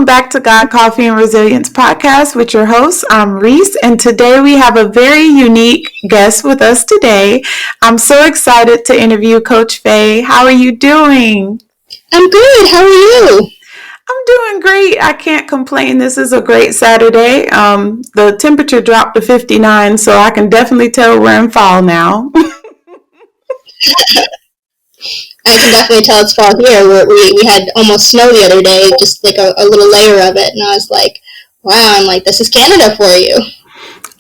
back to God, Coffee, and Resilience podcast with your host. I'm Reese, and today we have a very unique guest with us today. I'm so excited to interview Coach Faye. How are you doing? I'm good. How are you? I'm doing great. I can't complain. This is a great Saturday. The temperature dropped to 59, so I can definitely tell we're in fall now. I can definitely tell it's fall here. We had almost snow the other day, just like a little layer of it, and I was like, wow, I'm like, this is Canada for you.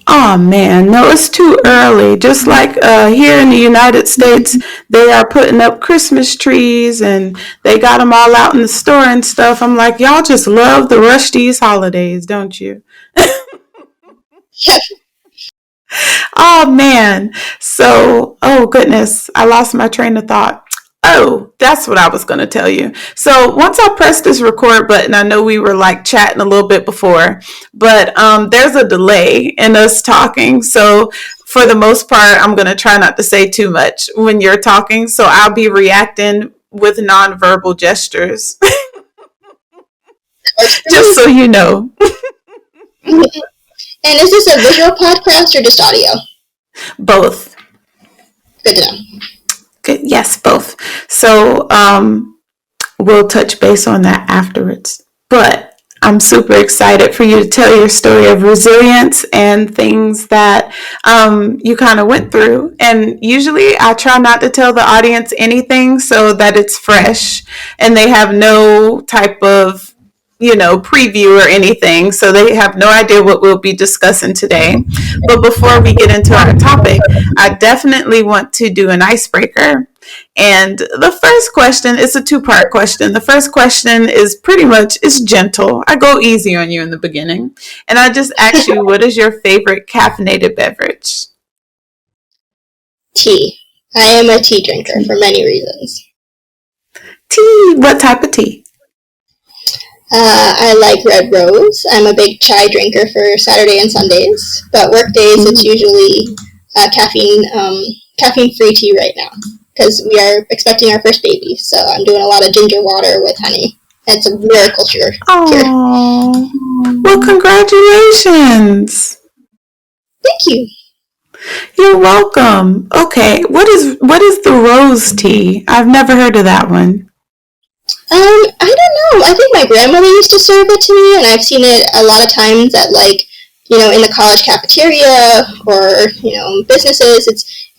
Oh man, no, it's too early. Just like here in the United States, they are putting up Christmas trees and they got them all out in the store and stuff. I'm like, y'all just love to rush these holidays, don't you? Yep. Oh man. So, oh goodness, I lost my train of thought. Oh, that's what I was going to tell you. So once I press this record button, I know we were like chatting a little bit before, but there's a delay in us talking. So for the most part, I'm going to try not to say too much when you're talking. So I'll be reacting with nonverbal gestures, just so you know. And is this a visual podcast or just audio? Both. Good to know. Good. Yes, both. So we'll touch base on that afterwards. But I'm super excited for you to tell your story of resilience and things that you kind of went through. And usually I try not to tell the audience anything so that it's fresh and they have no type of preview or anything, so they have no idea what we'll be discussing today. But before we get into our topic, I definitely want to do an icebreaker. And the first question is a two-part question. The first question is pretty much, it's gentle. I go easy on you in the beginning. And I just ask you, what is your favorite caffeinated beverage? Tea. I am a tea drinker for many reasons. Tea? What type of tea? I like red rose. I'm a big chai drinker for Saturday and Sundays, but work days it's usually caffeine-free tea right now because we are expecting our first baby. So I'm doing a lot of ginger water with honey. It's a miracle cure. Oh, well, congratulations! Thank you. You're welcome. Okay, what is the rose tea? I've never heard of that one. I don't know. I think my grandmother used to serve it to me, and I've seen it a lot of times at in the college cafeteria or businesses.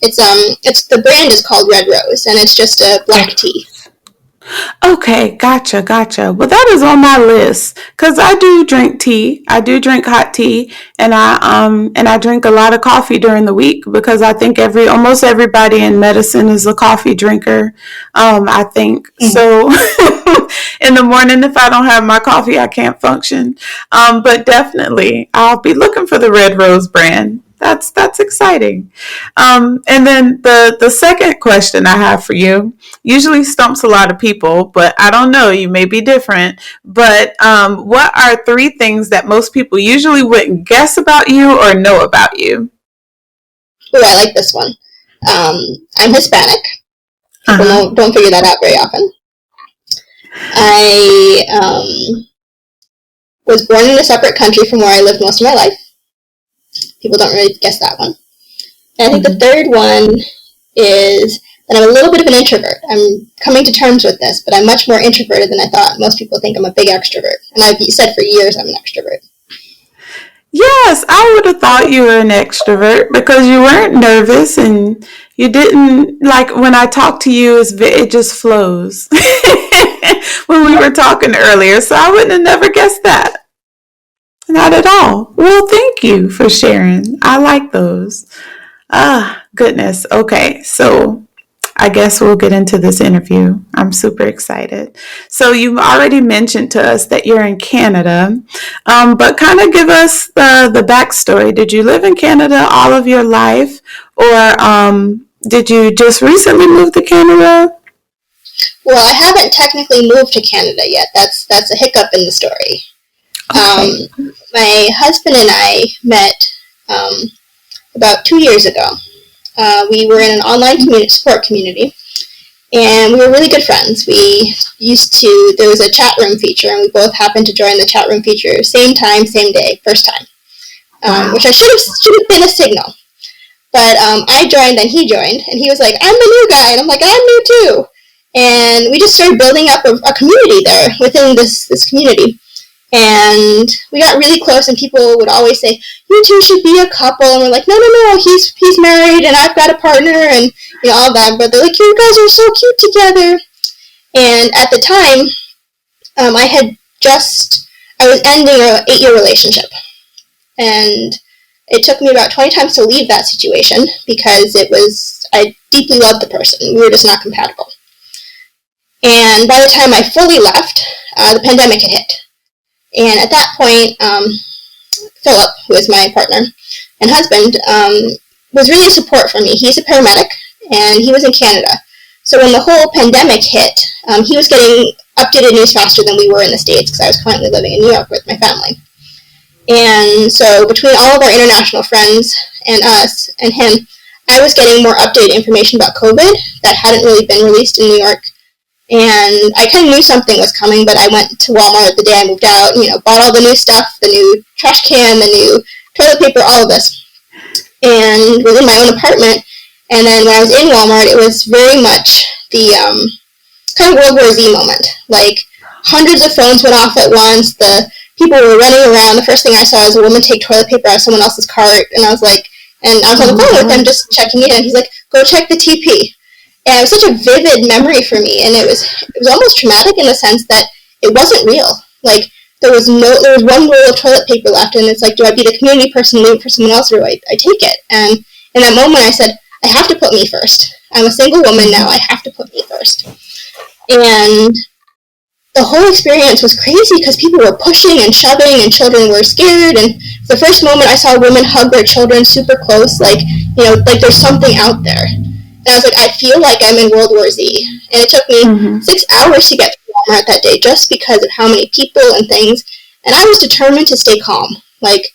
It's the brand is called Red Rose, and it's just a black tea. Okay, gotcha. Well, that is on my list because I do drink tea. I do drink hot tea, and I drink a lot of coffee during the week because I think almost everybody in medicine is a coffee drinker. I think so. In the morning, if I don't have my coffee, I can't function. But definitely, I'll be looking for the Red Rose brand. That's exciting. And then the second question I have for you usually stumps a lot of people, but I don't know, you may be different. But what are 3 things that most people usually wouldn't guess about you or know about you? Oh, I like this one. I'm Hispanic. People don't figure that out very often. I was born in a separate country from where I lived most of my life. People don't really guess that one. And I think the third one is that I'm a little bit of an introvert. I'm coming to terms with this, but I'm much more introverted than I thought. Most people think I'm a big extrovert. And I've said for years I'm an extrovert. Yes, I would have thought you were an extrovert because you weren't nervous and you didn't, like when I talk to you, it just flows when we were talking earlier. So I wouldn't have never guessed that. Not at all. Well, thank you for sharing. I like those. Goodness. Okay, so I guess we'll get into this interview. I'm super excited. So you've already mentioned to us that you're in Canada, but kind of give us the backstory. Did you live in Canada all of your life, or did you just recently move to Canada? Well, I haven't technically moved to Canada yet. That's a hiccup in the story. Okay. My husband and I met about 2 years ago. We were in an online support community, And we were really good friends. There was a chat room feature, and we both happened to join the chat room feature same time, same day, first time, which I should have been a signal. But I joined, and he joined, and he was like, I'm the new guy, and I'm like, I'm new too. And we just started building up a community there within this community. And we got really close, and people would always say, you two should be a couple. And we're like, no, he's married, and I've got a partner, and all that. But they're like, you guys are so cute together. And at the time, I was ending an 8-year relationship. And it took me about 20 times to leave that situation because I deeply loved the person. We were just not compatible. And by the time I fully left, the pandemic had hit. And at that point, Philip, who is my partner and husband, was really a support for me. He's a paramedic, and he was in Canada. So when the whole pandemic hit, he was getting updated news faster than we were in the States because I was currently living in New York with my family. And so between all of our international friends and us and him, I was getting more updated information about COVID that hadn't really been released in New York. And I kind of knew something was coming, but I went to Walmart the day I moved out, bought all the new stuff, the new trash can, the new toilet paper, all of this, and was in my own apartment. And then when I was in Walmart, it was very much the kind of World War Z moment. Like, hundreds of phones went off at once, the people were running around. The first thing I saw was a woman take toilet paper out of someone else's cart, and I was on the phone with him just checking in, and he's like, go check the TP. And it was such a vivid memory for me, and it was almost traumatic in the sense that it wasn't real. Like, there was one roll of toilet paper left, and it's like, do I be the community person, leave it for someone else, or do I take it? And in that moment, I said, I have to put me first. I'm a single woman now. I have to put me first. And the whole experience was crazy because people were pushing and shoving, and children were scared. And the first moment I saw women hug their children super close, like there's something out there. And I was like, I feel like I'm in World War Z. And it took me 6 hours to get to Walmart that day just because of how many people and things. And I was determined to stay calm. Like,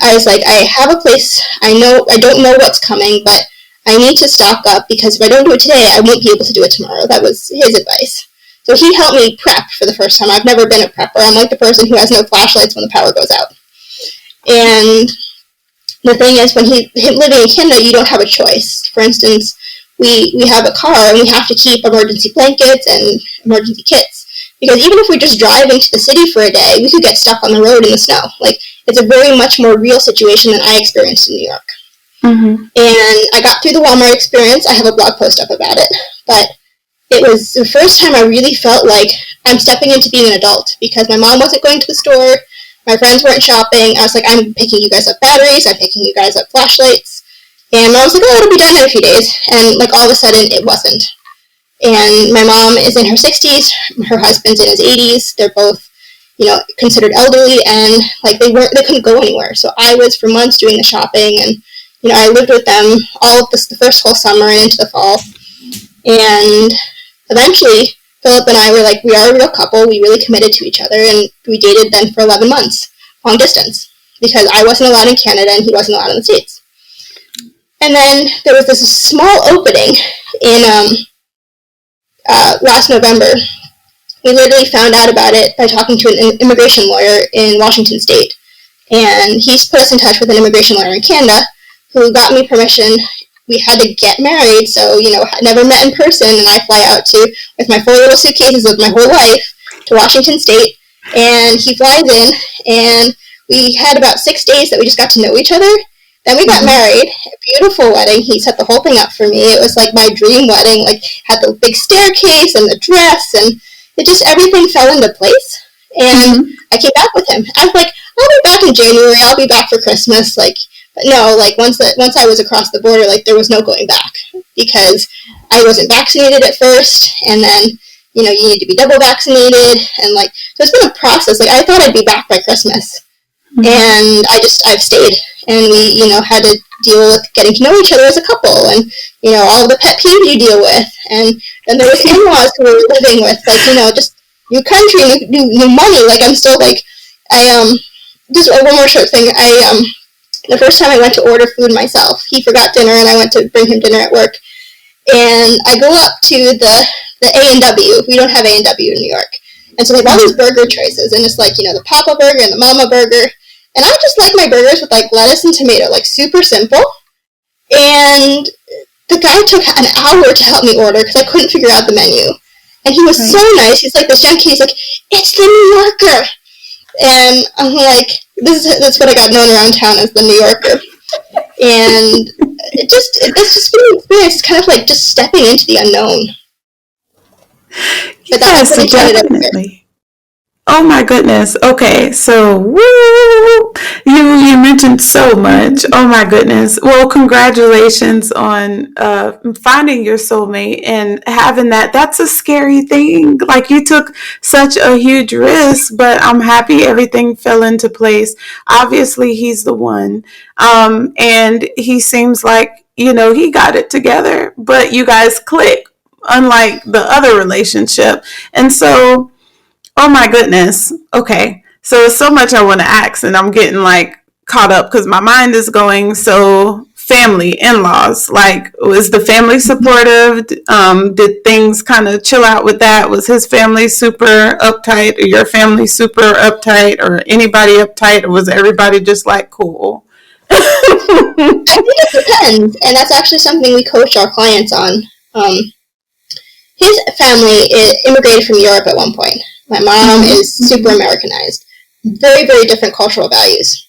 I was like, I have a place. I don't know what's coming, but I need to stock up because if I don't do it today, I won't be able to do it tomorrow. That was his advice. So he helped me prep for the first time. I've never been a prepper. I'm like the person who has no flashlights when the power goes out. And the thing is, when living in Canada, you don't have a choice. For instance, we have a car, and we have to keep emergency blankets and emergency kits. Because even if we're just driving to the city for a day, we could get stuck on the road in the snow. Like, it's a very much more real situation than I experienced in New York. And I got through the Walmart experience. I have a blog post up about it. But it was the first time I really felt like I'm stepping into being an adult. Because my mom wasn't going to the store. My friends weren't shopping. I was like, I'm picking you guys up batteries. I'm picking you guys up flashlights. And I was like, oh, it'll be done in a few days. And, like, all of a sudden, it wasn't. And my mom is in her 60s. Her husband's in his 80s. They're both, considered elderly. And, like, they couldn't go anywhere. So I was, for months, doing the shopping. And, I lived with them all of the first whole summer and into the fall. And eventually, Philip and I were like, we are a real couple. We really committed to each other. And we dated then for 11 months, long distance. Because I wasn't allowed in Canada and he wasn't allowed in the States. And then there was this small opening in last November. We literally found out about it by talking to an immigration lawyer in Washington State. And he's put us in touch with an immigration lawyer in Canada who got me permission. We had to get married, so, never met in person, and I fly out with my 4 little suitcases of my whole life to Washington State, and he flies in, and we had about 6 days that we just got to know each other. Then we got married, a beautiful wedding. He set the whole thing up for me. It was like my dream wedding, like had the big staircase and the dress, and everything fell into place. And I came back with him. I was like, I'll be back in January. I'll be back for Christmas. Like, but no, like once I was across the border, like there was no going back because I wasn't vaccinated at first, and then you need to be double vaccinated, and like so it's been a process. Like I thought I'd be back by Christmas, and I've stayed. And we, had to deal with getting to know each other as a couple and, all the pet peeves you deal with. And then there was in-laws who we were living with, like, just new country, new money. Like, I'm still, like, just one more short thing. The first time I went to order food myself, he forgot dinner and I went to bring him dinner at work. And I go up to the A&W. We don't have A&W in New York. And so they have all these burger choices. And it's like, the Papa Burger and the Mama Burger. And I just like my burgers with like lettuce and tomato, like super simple. And the guy took an hour to help me order because I couldn't figure out the menu. And he was so nice. He's like this young kid. He's like, it's the New Yorker. And I'm like, that's what I got known around town as the New Yorker. And it's just been an experience. It's kind of like just stepping into the unknown. But that's Yes, definitely. Oh my goodness. Okay, so you mentioned so much. Oh my goodness. Well, congratulations on finding your soulmate and having that. That's a scary thing. Like you took such a huge risk, but I'm happy everything fell into place. Obviously, he's the one, and he seems like he got it together. But you guys click, unlike the other relationship, and so. Oh my goodness. Okay. So there's so much I want to ask, and I'm getting like caught up because my mind is going. So family, in-laws, like was the family supportive? Did things kind of chill out with that? Was his family super uptight or your family super uptight or anybody uptight or was everybody just like cool? I think it depends. And that's actually something we coach our clients on. His family immigrated from Europe at one point. My mom is super Americanized. Very, very different cultural values.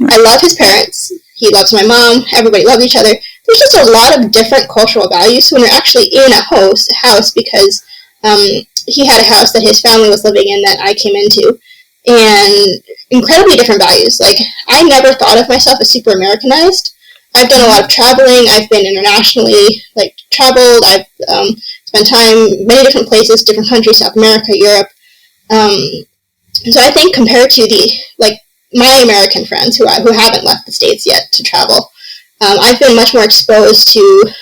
I love his parents. He loves my mom. Everybody loves each other. There's just a lot of different cultural values. So when you're actually in a house because he had a house that his family was living in that I came into, and incredibly different values. Like, I never thought of myself as super Americanized. I've done a lot of traveling. I've been internationally, traveled. I've spent time in many different places, different countries, South America, Europe. So I think compared to my American friends who haven't left the States yet to travel, I've been much more exposed to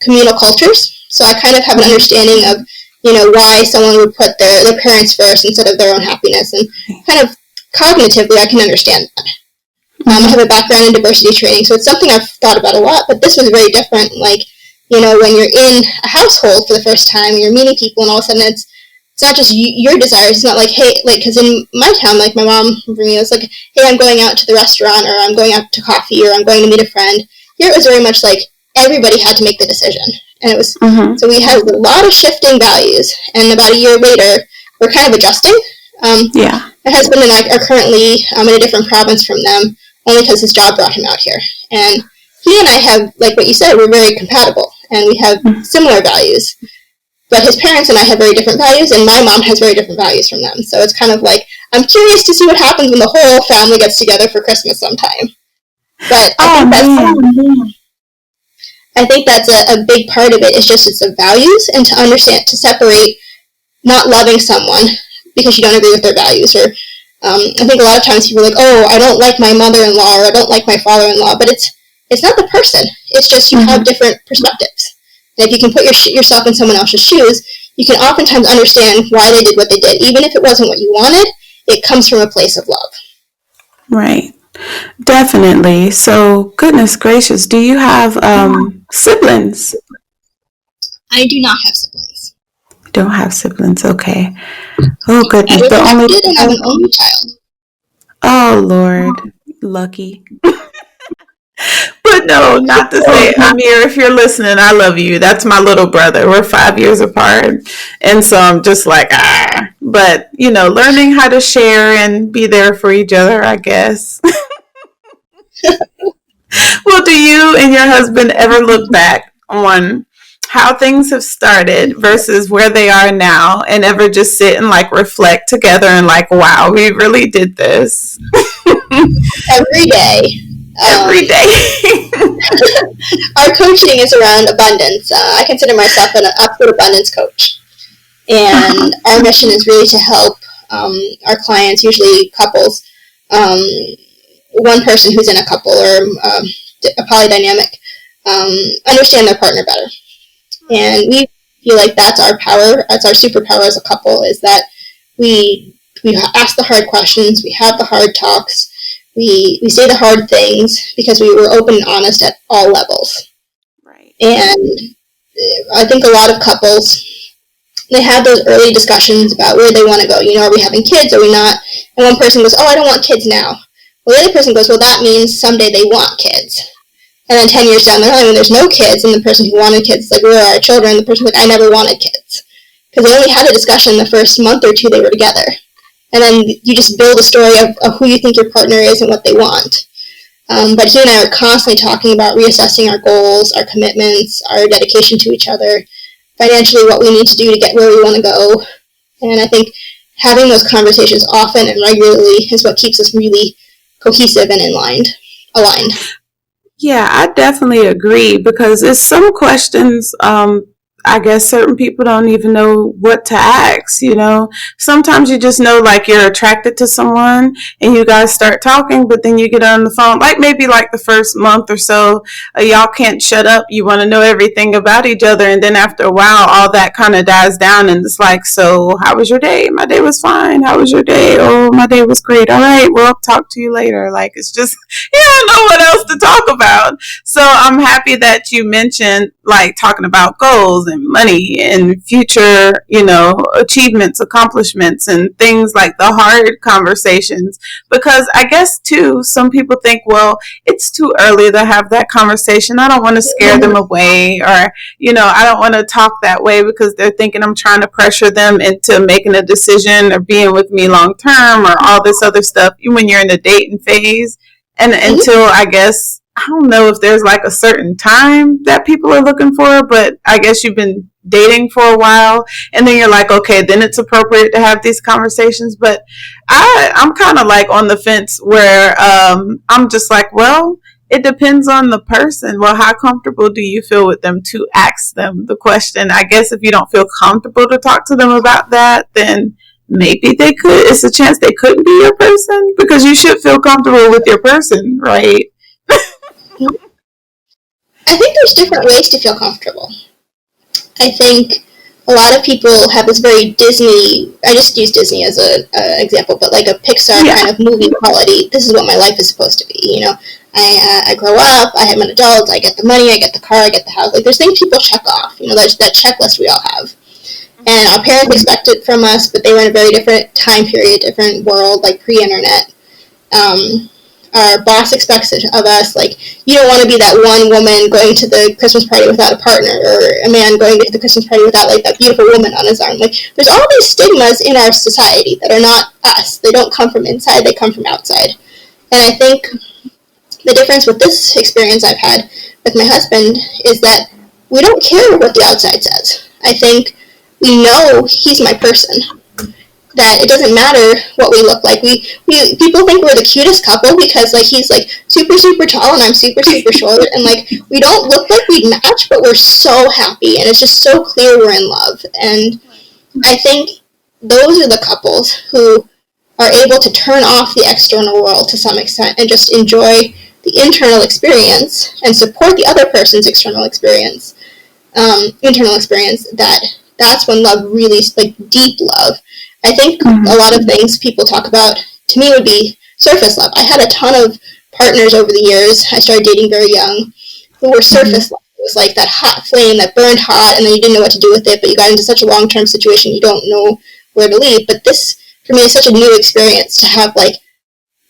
communal cultures. So I kind of have an understanding of, why someone would put their parents first instead of their own happiness. And kind of cognitively, I can understand that. I have a background in diversity training, so it's something I've thought about a lot, but this was very different. When you're in a household for the first time, and you're meeting people, and all of a sudden it's not just your desires. It's not like, hey, because in my town, my mom for me was like, hey, I'm going out to the restaurant, or I'm going out to coffee, or I'm going to meet a friend. Here it was very much like everybody had to make the decision, and it was so we had a lot of shifting values. And about a year later, we're kind of adjusting. My husband and I are currently in a different province from them, only because his job brought him out here, and he and I have, like what you said, we're very compatible, and we have similar values. But his parents and I have very different values, and my mom has very different values from them. So it's kind of like, I'm curious to see what happens when the whole family gets together for Christmas sometime. But I think that's a big part of it, is just it's the values, and to understand, to separate not loving someone because you don't agree with their values. Or I think a lot of times people are like, oh, I don't like my mother-in-law, or I don't like my father-in-law, but it's not the person. It's just you have different perspectives. And if you can put yourself in someone else's shoes, you can oftentimes understand why they did what they did. Even if it wasn't what you wanted, it comes from a place of love. Right. Definitely. So, goodness gracious, do you have siblings? I do not have siblings. Don't have siblings. Okay. Oh, goodness. I'm an only child. Oh, Lord. Lucky. But no, not to say, Amir, if you're listening, I love you. That's my little brother. We're 5 years apart. And so I'm just like, But, learning how to share and be there for each other, I guess. Well, do you and your husband ever look back on how things have started versus where they are now, and ever just sit and reflect together and wow, we really did this? Every day. Every day. Our coaching is around abundance. I consider myself an absolute abundance coach. And our mission is really to help our clients, usually couples, one person who's in a couple or a polydynamic, understand their partner better. And we feel like that's our power, that's our superpower as a couple, is that we ask the hard questions, we have the hard talks, we say the hard things because we were open and honest at all levels. Right. And I think a lot of couples, they have those early discussions about where they want to go. Are we having kids? Are we not? And one person goes, oh, I don't want kids now. Well, the other person goes, well, that means someday they want kids. And then 10 years down the line, when there's no kids, and the person who wanted kids is like, where are our children? The person's like, I never wanted kids. Because they only had a discussion the first month or two they were together. And then you just build a story of who you think your partner is and what they want. But he and I are constantly talking about reassessing our goals, our commitments, our dedication to each other, financially what we need to do to get where we want to go. And I think having those conversations often and regularly is what keeps us really cohesive and aligned. Yeah, I definitely agree, because it's some questions, I guess certain people don't even know what to ask, Sometimes you just know, like, you're attracted to someone and you guys start talking, but then you get on the phone, like maybe like the first month or so, y'all can't shut up. You want to know everything about each other. And then after a while, all that kind of dies down and it's like, so how was your day? My day was fine. How was your day? Oh, my day was great. All right, well, I'll talk to you later. Like, it's just, you don't know what else to talk about. So I'm happy that you mentioned, like, talking about goals and money and future, achievements, accomplishments, and things like the hard conversations. Because I guess too, some people think, well, it's too early to have that conversation. I don't want to scare them away, or, I don't want to talk that way because they're thinking I'm trying to pressure them into making a decision or being with me long term or all this other stuff when you're in the dating phase. And until, I guess, I don't know if there's like a certain time that people are looking for, but I guess you've been dating for a while and then you're like, okay, then it's appropriate to have these conversations. But I'm kind of like on the fence where I'm just like, well, it depends on the person. Well, how comfortable do you feel with them to ask them the question? I guess if you don't feel comfortable to talk to them about that, then maybe it's a chance they couldn't be your person, because you should feel comfortable with your person, right? I think there's different ways to feel comfortable. I think a lot of people have this very Disney, I just use Disney as an example, but like a Pixar kind of movie quality. This is what my life is supposed to be, I grow up, I'm an adult, I get the money, I get the car, I get the house. Like, there's things people check off, there's that checklist we all have. And our parents expect it from us, but they were in a very different time period, different world, like pre-internet. Our boss expects it of us, like, you don't want to be that one woman going to the Christmas party without a partner, or a man going to the Christmas party without, like, that beautiful woman on his arm. Like, there's all these stigmas in our society that are not us. They don't come from inside, they come from outside. And I think the difference with this experience I've had with my husband is that we don't care what the outside says. I think we know he's my person. That it doesn't matter what we look like. We people think we're the cutest couple because, like, he's like super tall and I'm super short, and like we don't look like we match, but we're so happy and it's just so clear we're in love. And I think those are the couples who are able to turn off the external world to some extent and just enjoy the internal experience and support the other person's internal experience. That's when love really, like, deep love. I think a lot of things people talk about, to me, would be surface love. I had a ton of partners over the years. I started dating very young, who were surface love. It was like that hot flame that burned hot, and then you didn't know what to do with it, but you got into such a long-term situation, you don't know where to leave. But this, for me, is such a new experience to have, like,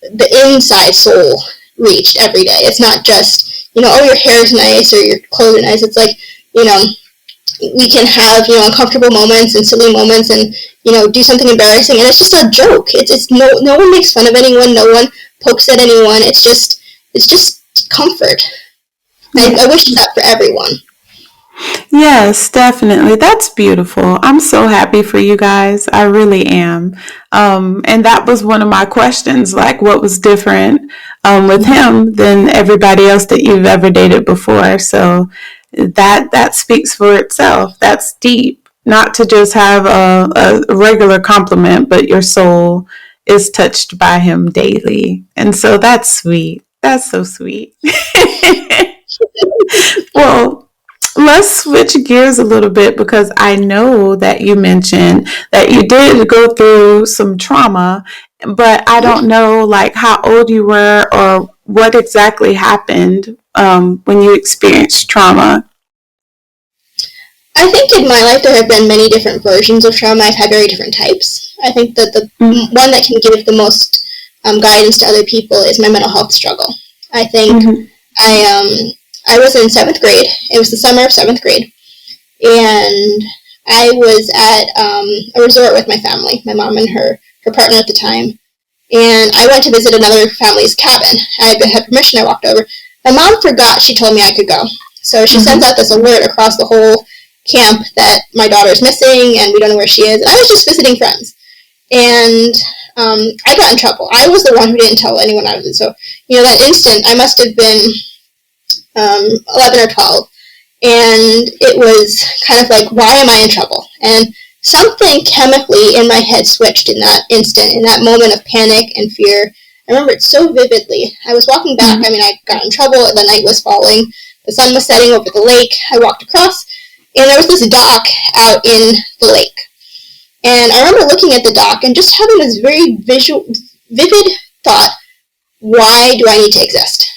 the inside soul reached every day. It's not just, oh, your hair is nice or your clothes are nice. It's like, we can have, uncomfortable moments and silly moments and, do something embarrassing, and it's just a joke. It's no one makes fun of anyone, no one pokes at anyone. It's just comfort. I wish that for everyone. Yes, definitely. That's beautiful. I'm so happy for you guys. I really am. And that was one of my questions, like, what was different with him than everybody else that you've ever dated before. So that speaks for itself. That's deep. Not to just have a regular compliment, but your soul is touched by him daily. And so that's sweet. That's so sweet. Well, let's switch gears a little bit, because I know that you mentioned that you did go through some trauma, but I don't know, like, how old you were or what exactly happened when you experienced trauma. I think in my life there have been many different versions of trauma. I've had very different types. I think that the one that can give the most guidance to other people is my mental health struggle. I think I was in 7th grade. It was the summer of 7th grade. And I was at a resort with my family, my mom and her partner at the time. And I went to visit another family's cabin. I had permission. I walked over. My mom forgot she told me I could go. So she sends out this alert across the whole camp that my daughter's missing and we don't know where she is. And I was just visiting friends. And I got in trouble. I was the one who didn't tell anyone I was in. So, that instant, I must have been 11 or 12. And it was kind of like, why am I in trouble? And something chemically in my head switched in that instant, in that moment of panic and fear. I remember it so vividly. I was walking back. I got in trouble. The night was falling. The sun was setting over the lake. I walked across, and there was this dock out in the lake. And I remember looking at the dock and just having this very vivid thought, why do I need to exist?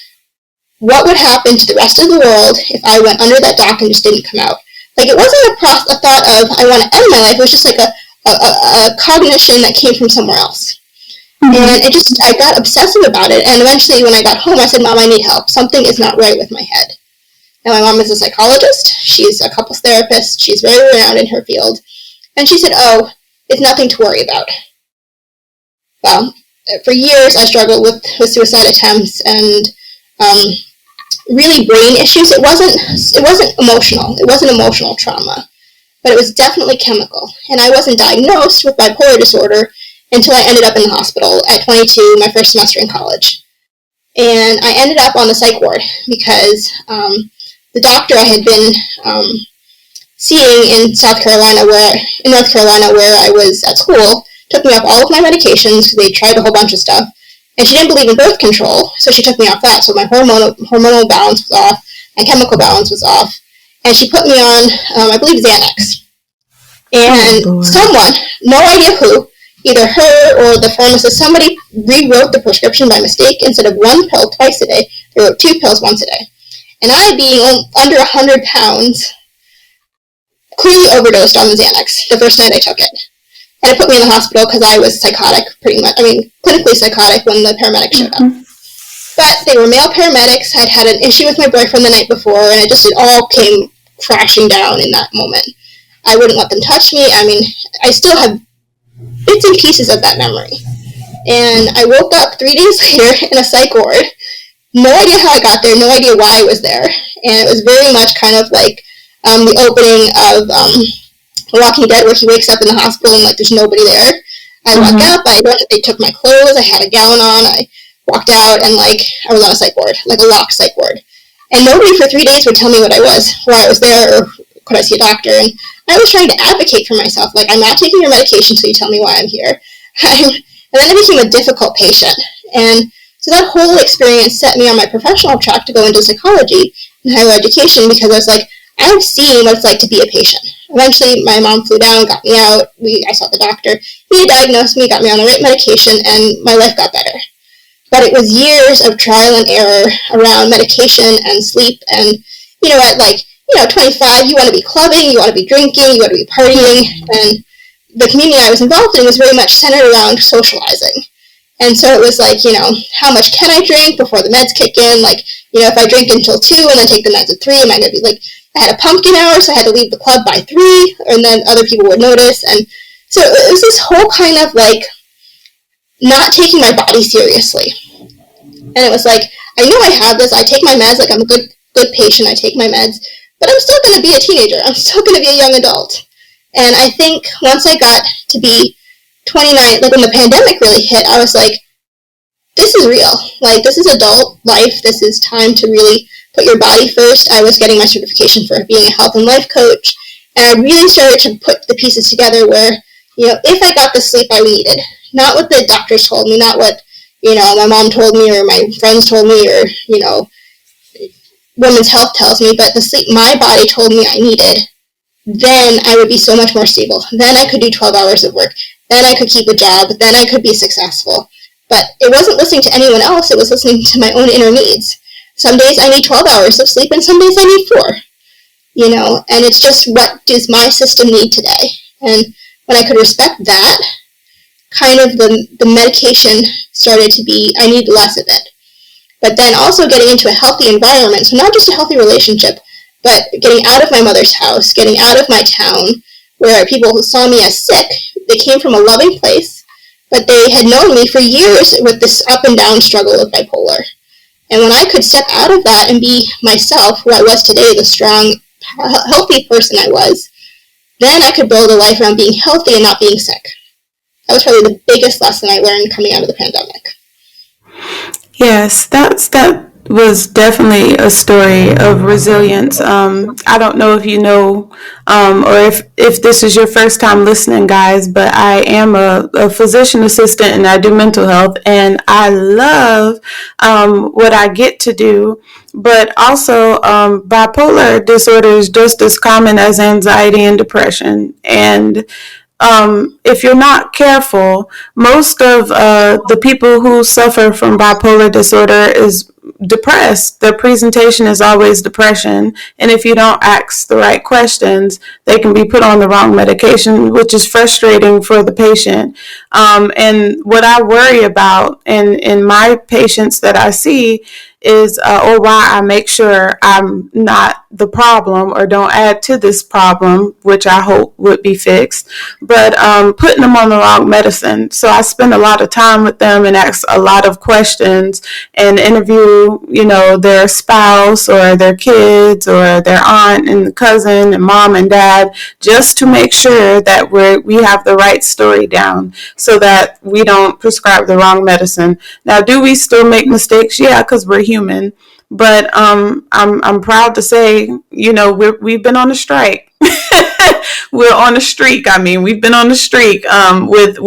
What would happen to the rest of the world if I went under that dock and just didn't come out? Like, it wasn't a thought of, I want to end my life. It was just like a cognition that came from somewhere else. And I got obsessive about it. And eventually, when I got home, I said, Mom, I need help. Something is not right with my head. Now, my mom is a psychologist. She's a couples therapist. She's very renowned in her field. And she said, oh, it's nothing to worry about. Well, for years, I struggled with suicide attempts and really brain issues. It wasn't emotional. It wasn't emotional trauma, but it was definitely chemical. And I wasn't diagnosed with bipolar disorder until I ended up in the hospital at 22, my first semester in college. And I ended up on the psych ward because the doctor I had been seeing in North Carolina, where I was at school, took me off all of my medications because they tried a whole bunch of stuff. And she didn't believe in birth control, so she took me off that. So my hormonal balance was off, and chemical balance was off. And she put me on, I believe, Xanax. And someone, no idea who, either her or the pharmacist, somebody rewrote the prescription by mistake. Instead of 1 pill twice a day, they wrote 2 pills once a day. And I, being under 100 pounds, clearly overdosed on the Xanax the first night I took it. And it put me in the hospital because I was psychotic, pretty much. Clinically psychotic when the paramedics showed up. But they were male paramedics. I'd had an issue with my boyfriend the night before, and it all came crashing down in that moment. I wouldn't let them touch me. I still have bits and pieces of that memory. And I woke up 3 days later in a psych ward. No idea how I got there, no idea why I was there. And it was very much kind of like the opening of The Walking Dead, where he wakes up in the hospital and there's nobody there. I walked up, they took my clothes, I had a gown on, I walked out, and I was on a psych ward, a locked psych ward. And nobody for 3 days would tell me what I was, why I was there, or could I see a doctor. And I was trying to advocate for myself, I'm not taking your medication so you tell me why I'm here. And then I became a difficult patient. And so that whole experience set me on my professional track to go into psychology and higher education, because I was I've seen what it's like to be a patient. Eventually, my mom flew down, got me out. I saw the doctor. He diagnosed me, got me on the right medication, and my life got better. But it was years of trial and error around medication and sleep. And, at 25, you want to be clubbing, you want to be drinking, you want to be partying. And the community I was involved in was very much centered around socializing. And so it was how much can I drink before the meds kick in? If I drink until 2 and then take the meds at 3, am I going to be I had a pumpkin hour, so I had to leave the club by 3, and then other people would notice. And so it was this whole kind of not taking my body seriously. And it was I know I have this, I take my meds, I'm a good patient, I take my meds, but I'm still going to be a teenager, I'm still going to be a young adult. And I think once I got to be 29, when the pandemic really hit, I was this is real. This is adult life, this is time to really put your body first. I was getting my certification for being a health and life coach, and I really started to put the pieces together where, if I got the sleep I needed, not what the doctors told me, not what, my mom told me or my friends told me or, Women's Health tells me, but the sleep my body told me I needed, then I would be so much more stable. Then I could do 12 hours of work. Then I could keep a job. Then I could be successful. But it wasn't listening to anyone else. It was listening to my own inner needs. Some days I need 12 hours of sleep, and some days I need 4. and it's just, what does my system need today? And when I could respect that, kind of the medication started to be, I need less of it. But then also getting into a healthy environment, so not just a healthy relationship, but getting out of my mother's house, getting out of my town, where people who saw me as sick, they came from a loving place, but they had known me for years with this up and down struggle with bipolar. And when I could step out of that and be myself, who I was today, the strong, healthy person I was, then I could build a life around being healthy and not being sick. That was probably the biggest lesson I learned coming out of the pandemic. Yes, that was definitely a story of resilience. I don't know if you know, or if this is your first time listening, guys, but I am a physician assistant and I do mental health, and I love what I get to do. But also, bipolar disorder is just as common as anxiety and depression. And if you're not careful, most of the people who suffer from bipolar disorder is depressed. Their presentation is always depression. And if you don't ask the right questions, they can be put on the wrong medication, which is frustrating for the patient. And what I worry about in my patients that I see is, or why I make sure I'm not the problem or don't add to this problem, which I hope would be fixed, but putting them on the wrong medicine. So I spend a lot of time with them and ask a lot of questions and interview, their spouse or their kids or their aunt and cousin and mom and dad, just to make sure that we have the right story down so that we don't prescribe the wrong medicine. Now, do we still make mistakes? Yeah, because we're human. But I'm proud to say, we've been on a strike. We're on a streak. I mean, we've been on a streak with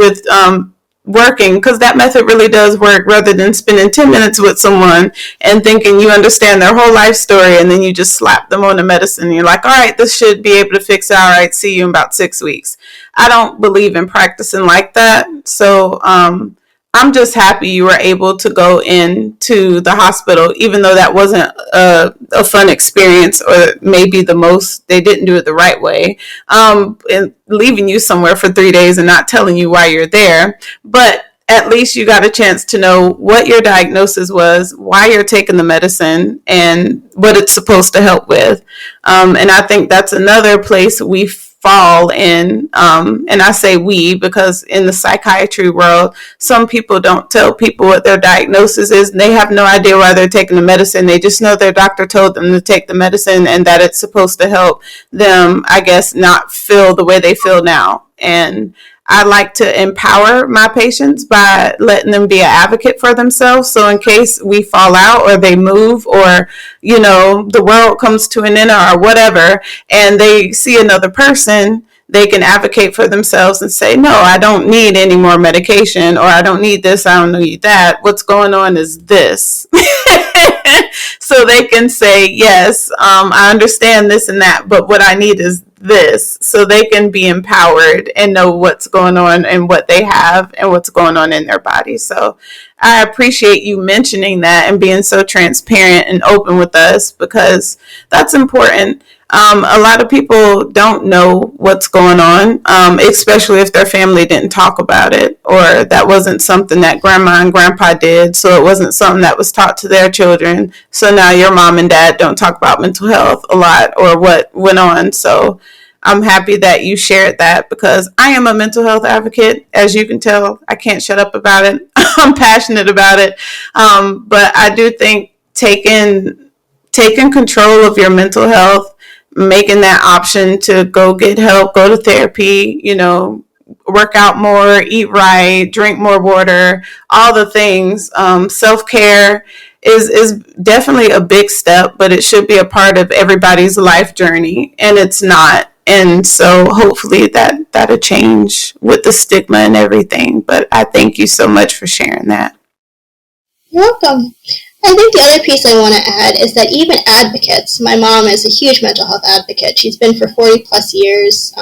working, because that method really does work, rather than spending 10 minutes with someone and thinking you understand their whole life story, and then you just slap them on the medicine and you're like, all right, this should be able to fix it. All right, see you in about 6 weeks. I don't believe in practicing like that. So I'm just happy you were able to go into the hospital, even though that wasn't a fun experience, or maybe they didn't do it the right way, and leaving you somewhere for 3 days and not telling you why you're there. But at least you got a chance to know what your diagnosis was, why you're taking the medicine, and what it's supposed to help with. And I think that's another place we fall in, and I say we because in the psychiatry world, some people don't tell people what their diagnosis is, and they have no idea why they're taking the medicine. They just know their doctor told them to take the medicine and that it's supposed to help them, I guess, not feel the way they feel now. And I like to empower my patients by letting them be an advocate for themselves. So in case we fall out or they move, or, the world comes to an end or whatever, and they see another person, they can advocate for themselves and say, no, I don't need any more medication, or I don't need this, I don't need that. What's going on is this. So they can say, yes, I understand this and that, but what I need is this. So they can be empowered and know what's going on and what they have and what's going on in their body. So I appreciate you mentioning that and being so transparent and open with us, because that's important. A lot of people don't know what's going on, especially if their family didn't talk about it, or that wasn't something that grandma and grandpa did, so it wasn't something that was taught to their children. So now your mom and dad don't talk about mental health a lot, or what went on. So I'm happy that you shared that, because I am a mental health advocate. As you can tell, I can't shut up about it. I'm passionate about it. But I do think taking control of your mental health, making that option to go get help, go to therapy, work out more, eat right, drink more water, all the things. Self-care is definitely a big step, but it should be a part of everybody's life journey, and it's not. And so hopefully that'll change with the stigma and everything. But I thank you so much for sharing that. You're welcome. I think the other piece I want to add is that even advocates, my mom is a huge mental health advocate. She's been for 40 plus years.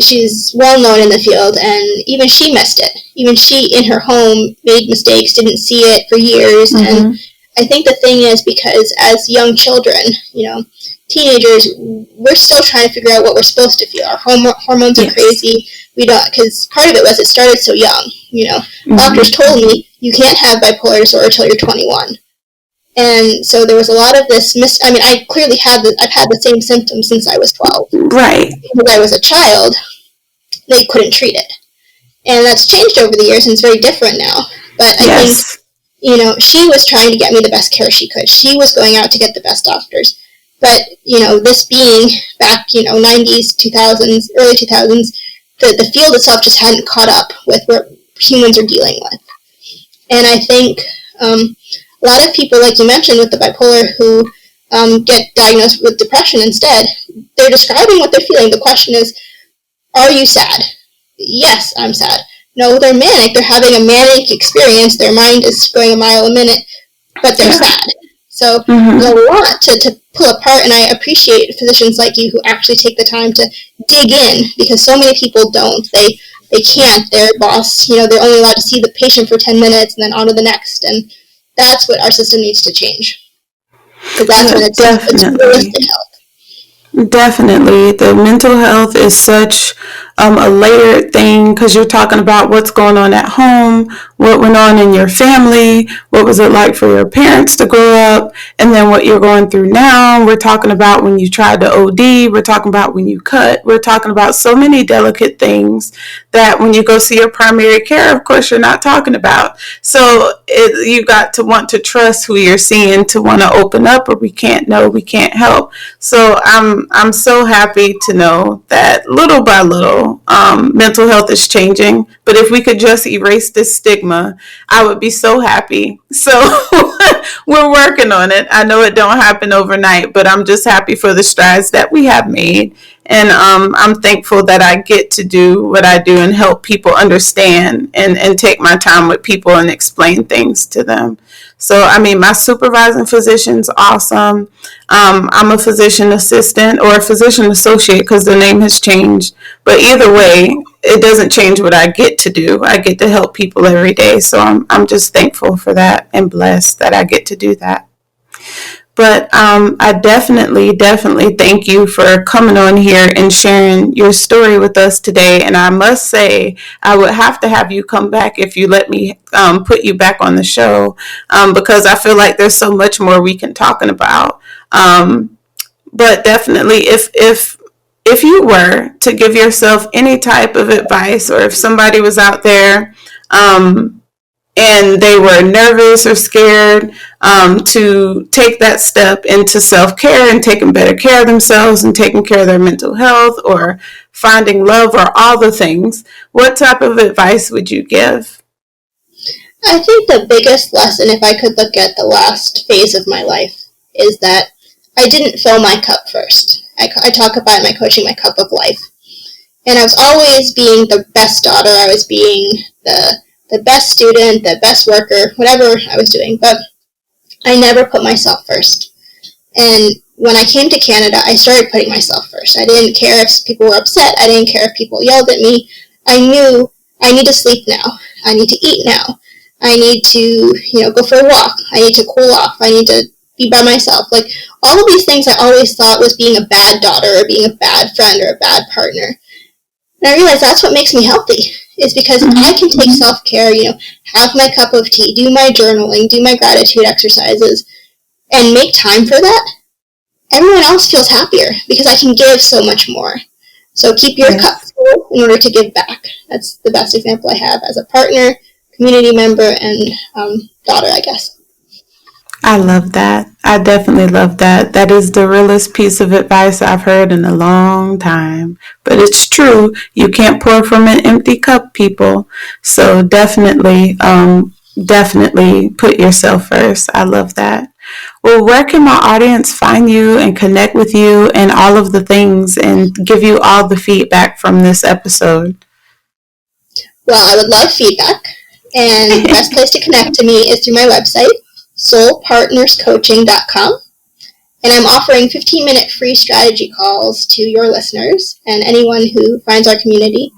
She's well known in the field, and even she missed it. Even she in her home made mistakes, didn't see it for years. Mm-hmm. And I think the thing is, because as young children, teenagers, we're still trying to figure out what we're supposed to feel. Our hormones are crazy. We don't, because part of it was it started so young. Doctors told me you can't have bipolar disorder until you're 21. And so there was a lot of this I clearly I've had the same symptoms since I was 12. Right. When I was a child, they couldn't treat it. And that's changed over the years, and it's very different now. But I think, she was trying to get me the best care she could. She was going out to get the best doctors. But, this being back, 90s, 2000s, early 2000s, the field itself just hadn't caught up with what humans are dealing with. And I think a lot of people, like you mentioned, with the bipolar who get diagnosed with depression instead, they're describing what they're feeling. The question is, are you sad? Yes, I'm sad. No, they're manic. They're having a manic experience. Their mind is going a mile a minute, but they're sad. So there's a lot to pull apart, and I appreciate physicians like you who actually take the time to dig in, because so many people don't. They can't. Their boss, they're only allowed to see the patient for 10 minutes and then on to the next, and that's what our system needs to change. Because that's when it's realistic health. Definitely. The mental health is such a layered thing, because you're talking about what's going on at home, what went on in your family, what was it like for your parents to grow up, and then what you're going through now. We're talking about when you tried to OD, we're talking about when you cut, we're talking about so many delicate things that when you go see your primary care, of course, you're not talking about. So you got to want to trust who you're seeing to want to open up, or we can't help. So I'm so happy to know that little by little, mental health is changing. But if we could just erase this stigma, I would be so happy. So we're working on it. I know it don't happen overnight, but I'm just happy for the strides that we have made. And I'm thankful that I get to do what I do and help people understand and take my time with people and explain things to them. So, my supervising physician's awesome. I'm a physician assistant or a physician associate, because the name has changed. But either way, it doesn't change what I get to do. I get to help people every day. So I'm just thankful for that and blessed that I get to do that. But I definitely thank you for coming on here and sharing your story with us today. And I must say, I would have to have you come back if you let me put you back on the show, because I feel like there's so much more we can talk about. But definitely, if you were to give yourself any type of advice, or if somebody was out there and they were nervous or scared to take that step into self-care and taking better care of themselves and taking care of their mental health or finding love or all the things, what type of advice would you give? I think the biggest lesson, if I could look at the last phase of my life, is that I didn't fill my cup first. I talk about in my coaching my cup of life. And I was always being the best daughter. I was being the best student, the best worker, whatever I was doing. But I never put myself first. And when I came to Canada, I started putting myself first. I didn't care if people were upset. I didn't care if people yelled at me. I knew I need to sleep now. I need to eat now. I need to, go for a walk. I need to cool off. I need to be by myself. Like, all of these things I always thought was being a bad daughter or being a bad friend or a bad partner. And I realized that's what makes me healthy, is because if I can take self-care, have my cup of tea, do my journaling, do my gratitude exercises, and make time for that, everyone else feels happier because I can give so much more. So keep your cup full in order to give back. That's the best example I have as a partner, community member, and daughter, I guess. I love that. I definitely love that. That is the realest piece of advice I've heard in a long time. But it's true. You can't pour from an empty cup, people. So definitely put yourself first. I love that. Well, where can my audience find you and connect with you and all of the things and give you all the feedback from this episode? Well, I would love feedback. And the best place to connect to me is through my website, soulpartnerscoaching.com, and I'm offering 15-minute free strategy calls to your listeners and anyone who finds our community,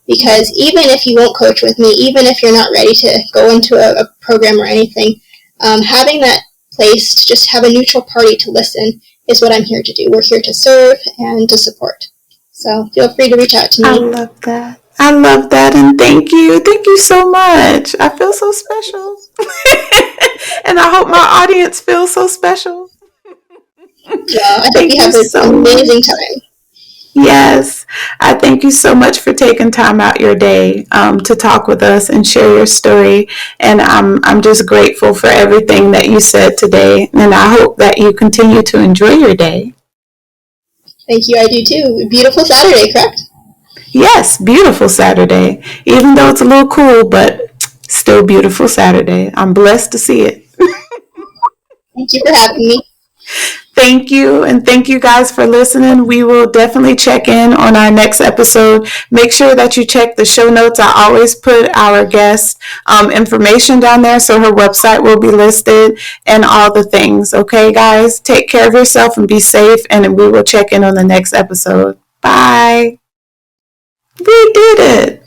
because even if you won't coach with me, even if you're not ready to go into a program or anything, having that place to just have a neutral party to listen is what I'm here to do. We're here to serve and to support. So feel free to reach out to me. I love that. I love that, and thank you. Thank you so much. I feel so special. And I hope my audience feels so special. I hope Thank you have you an so amazing much. time. Yes, I thank you so much for taking time out your day to talk with us and share your story. And I'm just grateful for everything that you said today. And I hope that you continue to enjoy your day. Thank you. I do too. Beautiful Saturday, correct? Yes, beautiful Saturday. Even though it's a little cool, but still beautiful Saturday. I'm blessed to see it. Thank you for having me. Thank you, and thank you guys for listening. We will definitely check in on our next episode. Make sure that you check the show notes. I always put our guest information down there, so her website will be listed and all the things. Okay, guys, take care of yourself and be safe, and we will check in on the next episode. Bye. We did it.